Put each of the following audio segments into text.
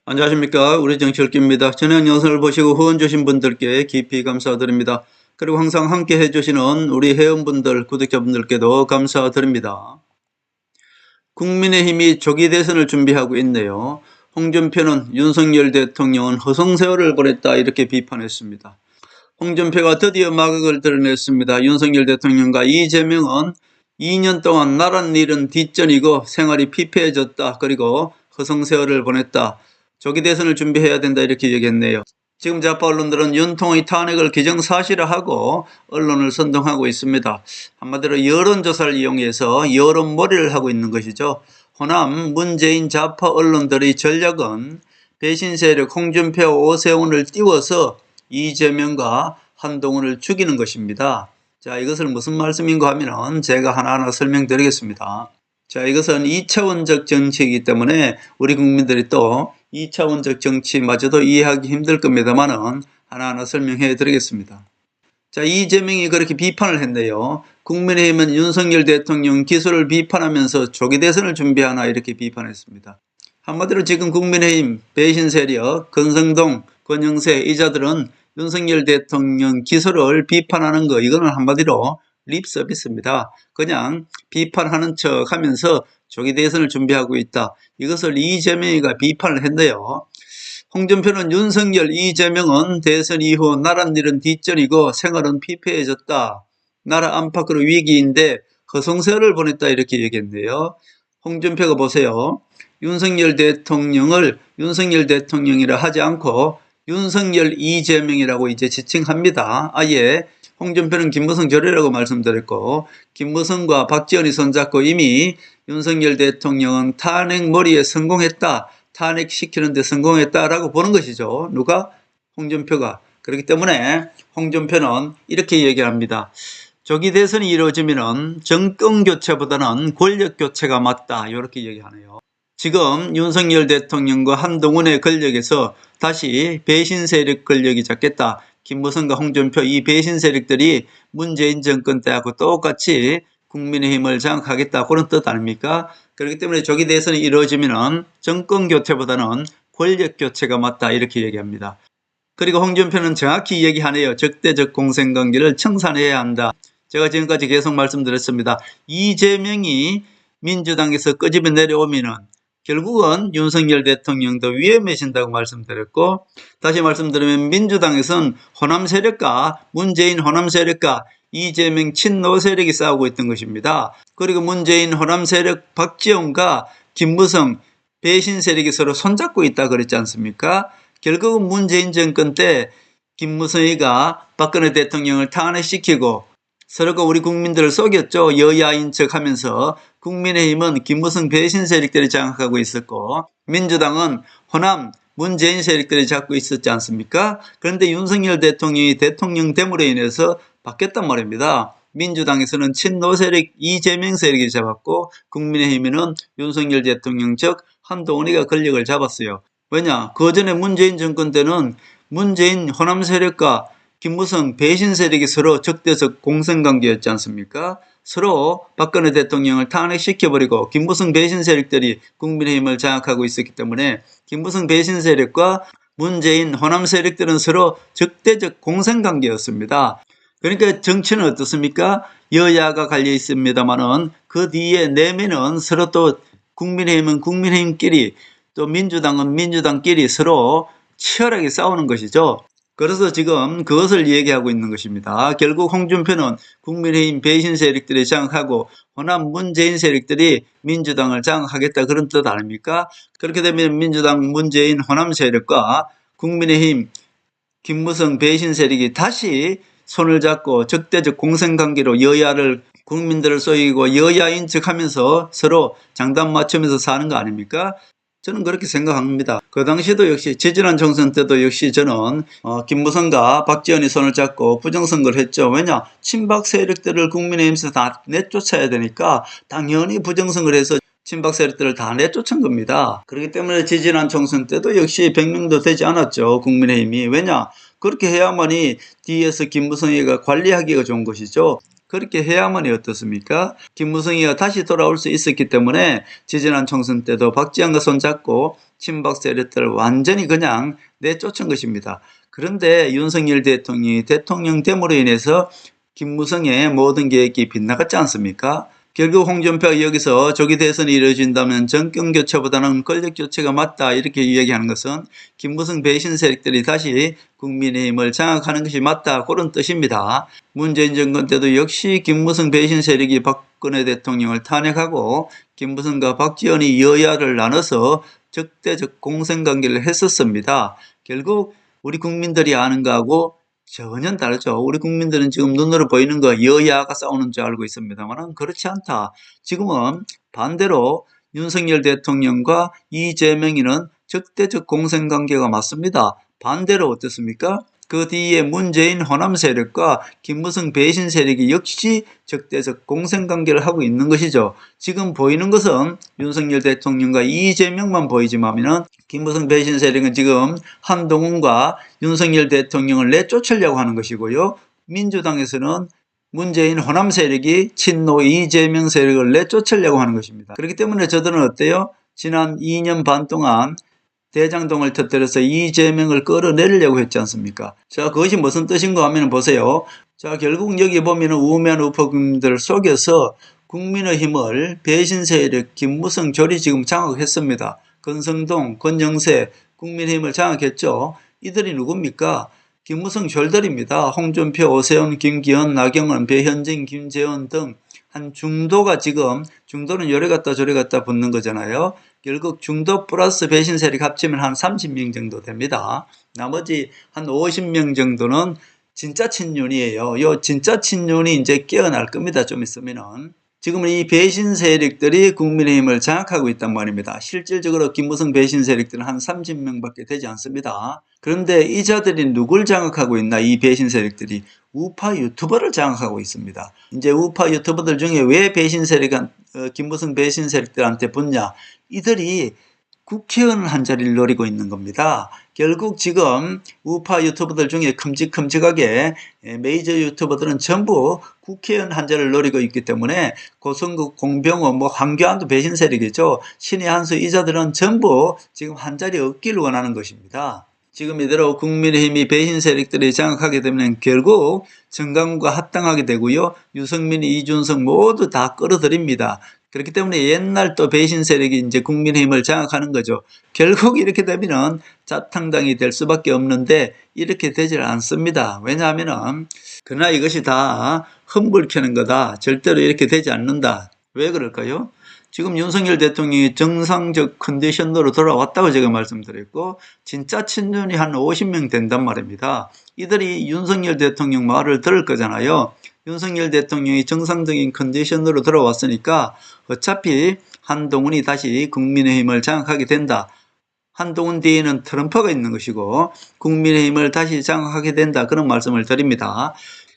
안녕하십니까. 우리 정치읽기입니다. 전형 영상을 보시고 후원 주신 분들께 깊이 감사드립니다. 그리고 항상 함께 해주시는 우리 회원분들, 구독자분들께도 감사드립니다. 국민의힘이 조기 대선을 준비하고 있네요. 홍준표는 윤석열 대통령은 허송세월을 보냈다 이렇게 비판했습니다. 홍준표가 드디어 마각을 드러냈습니다. 윤석열 대통령과 이재명은 2년 동안 나란 일은 뒷전이고 생활이 피폐해졌다. 그리고 허송세월을 보냈다. 조기 대선을 준비해야 된다 이렇게 얘기했네요. 지금 좌파 언론들은 윤통의 탄핵을 기정사실화하고 언론을 선동하고 있습니다. 한마디로 여론조사를 이용해서 여론몰이를 하고 있는 것이죠. 호남 문재인 좌파 언론들의 전략은 배신 세력 홍준표 오세훈을 띄워서 이재명과 한동훈을 죽이는 것입니다. 자, 이것을 무슨 말씀인가 하면 제가 하나하나 설명드리겠습니다. 자, 이것은 2차원적 정치이기 때문에 우리 국민들이 또 2차원적 정치마저도 이해하기 힘들 겁니다만은 하나하나 설명해 드리겠습니다. 자, 이재명이 그렇게 비판을 했네요. 국민의힘은 윤석열 대통령 기소를 비판하면서 조기 대선을 준비하나 이렇게 비판했습니다. 한마디로 지금 국민의힘 배신 세력, 권성동, 권영세 이자들은 윤석열 대통령 기소를 비판하는 거 이거는 한마디로 립 서비스입니다. 그냥 비판하는 척 하면서 조기 대선을 준비하고 있다. 이것을 이재명이가 비판을 했네요. 홍준표는 윤석열, 이재명은 대선 이후 나란 일은 뒷전이고 생활은 피폐해졌다. 나라 안팎으로 위기인데 허송세월을 보냈다 이렇게 얘기했네요. 홍준표가 보세요. 윤석열 대통령을 윤석열 대통령이라 하지 않고 윤석열 이재명이라고 이제 지칭합니다. 아예 홍준표는 김무성 결의라고 말씀드렸고 김무성과 박지원이 손잡고 이미 윤석열 대통령은 탄핵몰이에 성공했다. 탄핵시키는 데 성공했다라고 보는 것이죠. 누가? 홍준표가. 그렇기 때문에 홍준표는 이렇게 얘기합니다. 조기 대선이 이루어지면 정권교체보다는 권력교체가 맞다. 이렇게 얘기하네요. 지금 윤석열 대통령과 한동훈의 권력에서 다시 배신 세력 권력이 잡겠다. 김무성과 홍준표 이 배신 세력들이 문재인 정권 때하고 똑같이 국민의힘을 장악하겠다 그런 뜻 아닙니까? 그렇기 때문에 조기 대선이 이루어지면 정권 교체보다는 권력 교체가 맞다 이렇게 얘기합니다. 그리고 홍준표는 정확히 얘기하네요. 적대적 공생관계를 청산해야 한다. 제가 지금까지 계속 말씀드렸습니다. 이재명이 민주당에서 끄집어 내려오면은 결국은 윤석열 대통령도 위험해진다고 말씀드렸고 다시 말씀드리면 민주당에서는 호남 세력과 문재인 호남 세력과 이재명 친노 세력이 싸우고 있던 것입니다. 그리고 문재인 호남 세력 박지원과 김무성 배신 세력이 서로 손잡고 있다 그랬지 않습니까? 결국은 문재인 정권 때 김무성이가 박근혜 대통령을 탄핵시키고 서로가 우리 국민들을 속였죠. 여야인 척하면서 국민의힘은 김무성 배신 세력들이 장악하고 있었고 민주당은 호남 문재인 세력들이 잡고 있었지 않습니까? 그런데 윤석열 대통령이 대통령 됨으로 인해서 바뀌었단 말입니다. 민주당에서는 친노 세력 이재명 세력이 잡았고 국민의힘에는 윤석열 대통령 즉 한동훈이가 권력을 잡았어요. 왜냐? 그전에 문재인 정권 때는 문재인 호남 세력과 김무성 배신 세력이 서로 적대적 공생관계였지 않습니까? 서로 박근혜 대통령을 탄핵시켜버리고 김무성 배신 세력들이 국민의힘을 장악하고 있었기 때문에 김무성 배신 세력과 문재인 호남 세력들은 서로 적대적 공생관계였습니다. 그러니까 정치는 어떻습니까? 여야가 갈려 있습니다만은 그 뒤에 내면은 서로 또 국민의힘은 국민의힘끼리 또 민주당은 민주당끼리 서로 치열하게 싸우는 것이죠. 그래서 지금 그것을 얘기하고 있는 것입니다. 결국 홍준표는 국민의힘 배신 세력들이 장악하고 호남 문재인 세력들이 민주당을 장악하겠다 그런 뜻 아닙니까? 그렇게 되면 민주당 문재인 호남 세력과 국민의힘 김무성 배신 세력이 다시 손을 잡고 적대적 공생관계로 여야를 국민들을 쏘이고 여야인 척하면서 서로 장단 맞추면서 사는 거 아닙니까? 저는 그렇게 생각합니다. 그 당시에도 역시 지지난 총선 때도 역시 저는 김무성과 박지원이 손을 잡고 부정선거를 했죠. 왜냐? 친박 세력들을 국민의힘에서 다 내쫓아야 되니까 당연히 부정선거를 해서 친박 세력들을 다 내쫓은 겁니다. 그렇기 때문에 지지난 총선 때도 역시 100명도 되지 않았죠. 국민의힘이. 왜냐? 그렇게 해야만이 뒤에서 김무성이가 관리하기가 좋은 것이죠. 그렇게 해야만이 어떻습니까? 김무성이가 다시 돌아올 수 있었기 때문에 지지난 총선 때도 박지원과 손잡고 친박 세력들을 완전히 그냥 내쫓은 것입니다. 그런데 윤석열 대통령이 대통령 됨으로 인해서 김무성의 모든 계획이 빗나갔지 않습니까? 결국 홍준표가 여기서 조기 대선이 이루어진다면 정권 교체보다는 권력 교체가 맞다 이렇게 이야기하는 것은 김무성 배신 세력들이 다시 국민의힘을 장악하는 것이 맞다 그런 뜻입니다. 문재인 정권 때도 역시 김무성 배신 세력이 박근혜 대통령을 탄핵하고 김무성과 박지원이 여야를 나눠서 적대적 공생관계를 했었습니다. 결국 우리 국민들이 아는 거하고 전혀 다르죠. 우리 국민들은 지금 눈으로 보이는 거 여야가 싸우는 줄 알고 있습니다만 그렇지 않다. 지금은 반대로 윤석열 대통령과 이재명이는 적대적 공생관계가 맞습니다. 반대로 어떻습니까? 그 뒤에 문재인 호남 세력과 김무성 배신 세력이 역시 적대적 공생관계를 하고 있는 것이죠. 지금 보이는 것은 윤석열 대통령과 이재명만 보이지만은 김무성 배신 세력은 지금 한동훈과 윤석열 대통령을 내쫓으려고 하는 것이고요. 민주당에서는 문재인 호남 세력이 친노 이재명 세력을 내쫓으려고 하는 것입니다. 그렇기 때문에 저들은 어때요? 지난 2년 반 동안 대장동을 터뜨려서 이재명을 끌어내리려고 했지 않습니까? 자, 그것이 무슨 뜻인가 하면 보세요. 자, 결국 여기 보면은 우매한 우파국민들을 속여서 국민의힘을 배신 세력 김무성 조리 지금 장악했습니다. 권성동, 권영세, 국민의힘을 장악했죠. 이들이 누굽니까? 김무성 졸들입니다. 홍준표, 오세훈, 김기현, 나경원, 배현진, 김재원 등 한 중도가 지금 중도는 요래 갔다 저래 갔다 붙는 거잖아요. 결국 중도 플러스 배신 세력 합치면 한 30명 정도 됩니다. 나머지 한 50명 정도는 진짜 친윤이에요. 요 진짜 친윤이 이제 깨어날 겁니다. 좀 있으면은. 지금은 이 배신 세력들이 국민의힘을 장악하고 있단 말입니다. 실질적으로 김무성 배신 세력들은 한 30명밖에 되지 않습니다. 그런데 이 자들이 누굴 장악하고 있나? 이 배신 세력들이 우파 유튜버를 장악하고 있습니다. 이제 우파 유튜버들 중에 왜 배신 세력이 김무성 배신 세력들한테 붙냐? 이들이 국회의원 한 자리를 노리고 있는 겁니다. 결국 지금 우파 유튜버들 중에 큼직큼직하게 메이저 유튜버들은 전부 국회의원 한 자리를 노리고 있기 때문에 고성국, 공병호, 황교안도 배신 세력이죠. 신의 한수 이자들은 전부 지금 한 자리 얻기를 원하는 것입니다. 지금 이대로 국민의힘이 배신 세력들이 장악하게 되면 결국 정강훈과 합당하게 되고요. 유승민, 이준석 모두 다 끌어들입니다. 그렇기 때문에 옛날 또 배신 세력이 이제 국민의힘을 장악하는 거죠. 결국 이렇게 되면은 자탕당이 될 수밖에 없는데 이렇게 되질 않습니다. 왜냐하면은 그러나 이것이 다 흠불 켜는 거다. 절대로 이렇게 되지 않는다. 왜 그럴까요? 지금 윤석열 대통령이 정상적 컨디션으로 돌아왔다고 제가 말씀드렸고 진짜 친윤이 한 50명 된단 말입니다. 이들이 윤석열 대통령 말을 들을 거잖아요. 윤석열 대통령이 정상적인 컨디션으로 돌아왔으니까 어차피 한동훈이 다시 국민의힘을 장악하게 된다. 한동훈 뒤에는 트럼프가 있는 것이고 국민의힘을 다시 장악하게 된다. 그런 말씀을 드립니다.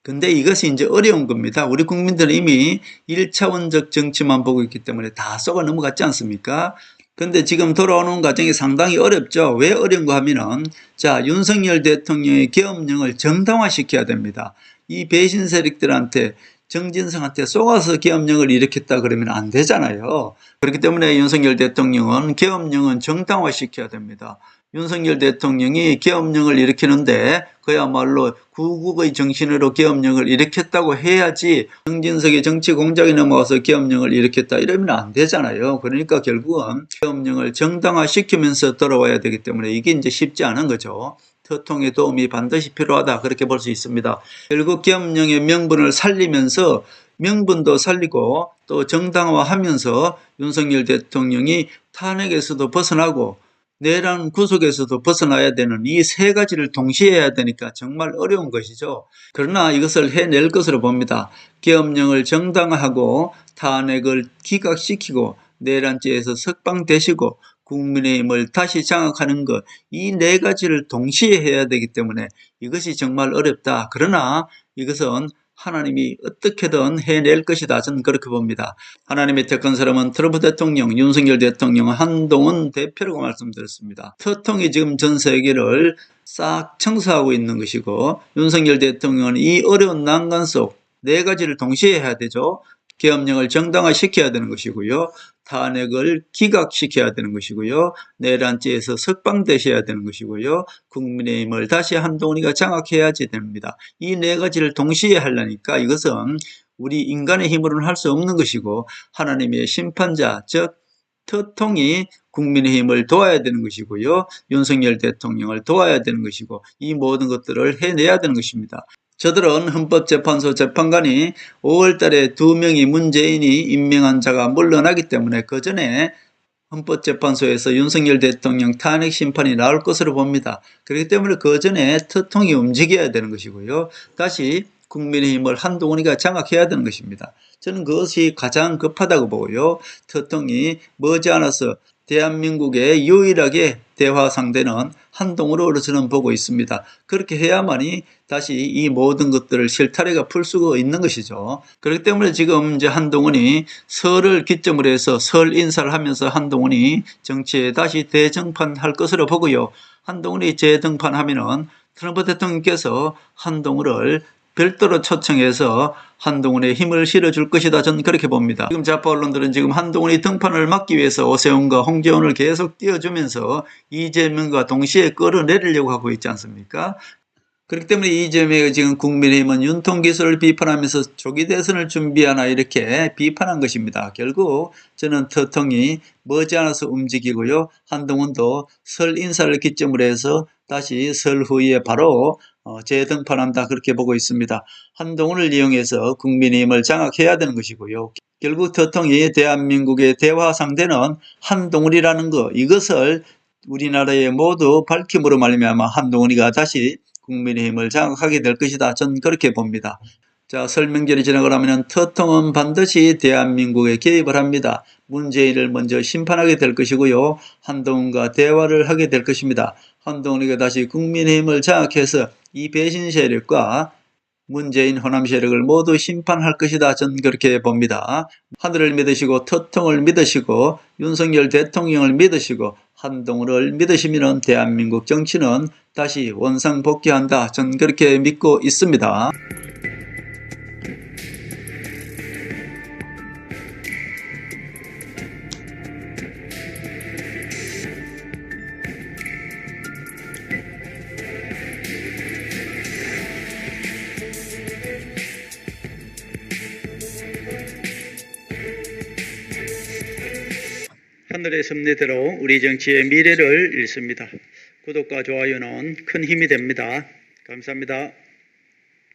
근데 이것이 이제 어려운 겁니다. 우리 국민들은 이미 1차원적 정치만 보고 있기 때문에 다 쏘가 넘어갔지 않습니까? 근데 지금 돌아오는 과정이 상당히 어렵죠. 왜 어려운가 하면은 자, 윤석열 대통령의 계엄령을 정당화시켜야 됩니다. 이 배신 세력들한테 정진성한테 쏘아서 계엄령을 일으켰다 그러면 안 되잖아요. 그렇기 때문에 윤석열 대통령은 계엄령은 정당화시켜야 됩니다. 윤석열 대통령이 계엄령을 일으키는데 그야말로 구국의 정신으로 계엄령을 일으켰다고 해야지 정진석의 정치 공작에 넘어와서 계엄령을 일으켰다 이러면 안 되잖아요. 그러니까 결국은 계엄령을 정당화시키면서 돌아와야 되기 때문에 이게 이제 쉽지 않은 거죠. 소통의 도움이 반드시 필요하다 그렇게 볼 수 있습니다. 결국 계엄령의 명분을 살리면서 명분도 살리고 또 정당화하면서 윤석열 대통령이 탄핵에서도 벗어나고 내란 구속에서도 벗어나야 되는 이 세 가지를 동시에 해야 되니까 정말 어려운 것이죠. 그러나 이것을 해낼 것으로 봅니다. 계엄령을 정당화하고 탄핵을 기각시키고 내란죄에서 석방되시고 국민의힘을 다시 장악하는 것, 이 네 가지를 동시에 해야 되기 때문에 이것이 정말 어렵다. 그러나 이것은 하나님이 어떻게든 해낼 것이다. 저는 그렇게 봅니다. 하나님의 택한 사람은 트럼프 대통령, 윤석열 대통령, 한동훈 대표라고 말씀드렸습니다. 소통이 지금 전 세계를 싹 청소하고 있는 것이고 윤석열 대통령은 이 어려운 난관 속 네 가지를 동시에 해야 되죠. 계엄령을 정당화시켜야 되는 것이고요. 탄핵을 기각시켜야 되는 것이고요. 내란죄에서 석방되셔야 되는 것이고요. 국민의힘을 다시 한동훈이가 장악해야지 됩니다. 이 네 가지를 동시에 하려니까 이것은 우리 인간의 힘으로는 할 수 없는 것이고 하나님의 심판자 즉特통이 국민의힘을 도와야 되는 것이고요. 윤석열 대통령을 도와야 되는 것이고 이 모든 것들을 해내야 되는 것입니다. 저들은 헌법재판소 재판관이 5월 달에 2명이 문재인이 임명한 자가 물러나기 때문에 그 전에 헌법재판소에서 윤석열 대통령 탄핵 심판이 나올 것으로 봅니다. 그렇기 때문에 그 전에 특통이 움직여야 되는 것이고요. 다시 국민의힘을 한동훈이가 장악해야 되는 것입니다. 저는 그것이 가장 급하다고 보고요. 특통이 머지않아서 대한민국의 유일하게 대화 상대는 한동훈으로 저는 보고 있습니다. 그렇게 해야만이 다시 이 모든 것들을 실타래가 풀 수가 있는 것이죠. 그렇기 때문에 지금 이제 한동훈이 설을 기점으로 해서 설 인사를 하면서 한동훈이 정치에 다시 대정판할 것으로 보고요. 한동훈이 재등판하면은 트럼프 대통령께서 한동훈을 별도로 초청해서 한동훈의 힘을 실어줄 것이다. 저는 그렇게 봅니다. 지금 좌파 언론들은 지금 한동훈이 등판을 막기 위해서 오세훈과 홍재원을 계속 띄워주면서 이재명과 동시에 끌어내리려고 하고 있지 않습니까? 그렇기 때문에 이재명이 지금 국민의힘은 윤통기술을 비판하면서 조기 대선을 준비하나 이렇게 비판한 것입니다. 결국 저는 특통이 머지않아서 움직이고요. 한동훈도 설 인사를 기점으로 해서 다시 설 후에 바로 재등판한다 그렇게 보고 있습니다. 한동훈을 이용해서 국민의힘을 장악해야 되는 것이고요. 결국 특통이 대한민국의 대화 상대는 한동훈이라는 것 이것을 우리나라에 모두 밝힘으로 말미암아 한동훈이가 다시 국민의힘을 장악하게 될 것이다. 저는 그렇게 봅니다. 자, 설명절이 지나고 나면 특통은 반드시 대한민국에 개입을 합니다. 문재인을 먼저 심판하게 될 것이고요. 한동훈과 대화를 하게 될 것입니다. 한동훈이가 다시 국민의힘을 장악해서 이 배신 세력과 문재인 호남 세력을 모두 심판할 것이다. 저는 그렇게 봅니다. 하늘을 믿으시고 특통을 믿으시고 윤석열 대통령을 믿으시고 한동훈을 믿으시면 대한민국 정치는 다시 원상복귀한다. 저는 그렇게 믿고 있습니다. 하늘의 섭리대로 우리 정치의 미래를 읽습니다. 구독과 좋아요는 큰 힘이 됩니다. 감사합니다.